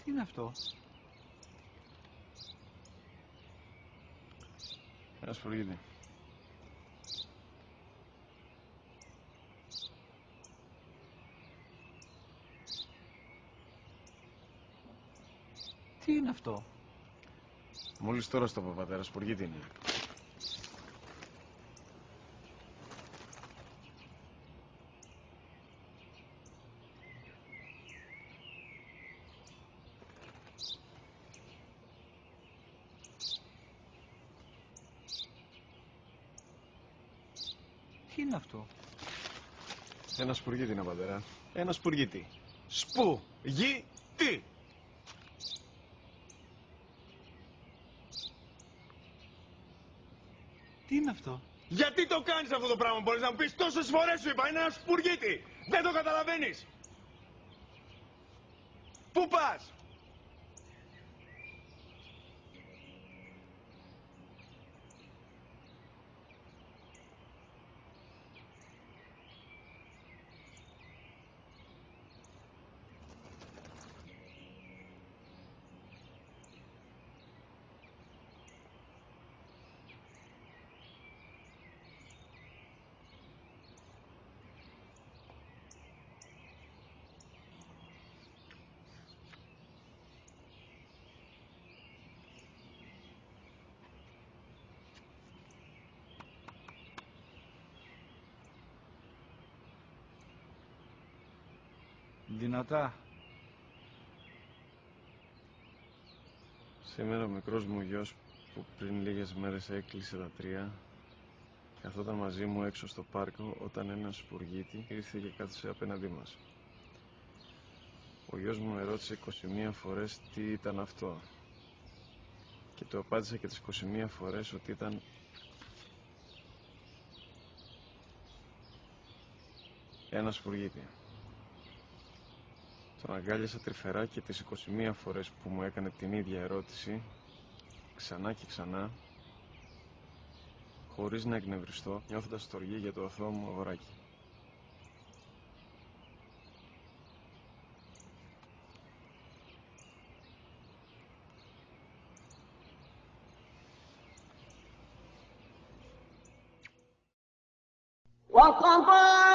Τι είναι αυτό? Ένα σπουργίτη. Τι είναι αυτό? Μόλις τώρα στο πατέρα, σπουργίτη είναι. Τι είναι αυτό? Ένα σπουργίτη είναι, πατέρα. Ένα σπουργίτη. Σπου-γι-τι. Τι είναι αυτό? Γιατί το κάνεις αυτό το πράγμα, μπορείς να μου πεις? Τόσες φορές σου είπα, είναι ένα σπουργίτη. Δεν το καταλαβαίνεις. Πού πας? Δυνατά. Σήμερα ο μικρός μου γιος που πριν λίγες μέρες έκλεισε τα 3 καθόταν μαζί μου έξω στο πάρκο όταν ένας σπουργίτη ήρθε και κάθισε απέναντί μας. Ο γιος μου με ρώτησε 21 φορές τι ήταν αυτό και του απάντησα και τις 21 φορές ότι ήταν ένα σπουργίτη. Τον αγκάλιασα τρυφερά και τις 21 φορές που μου έκανε την ίδια ερώτηση ξανά και ξανά, χωρίς να εκνευριστώ, νιώθοντας στοργή για το αθώο μου αγοράκι. وقضى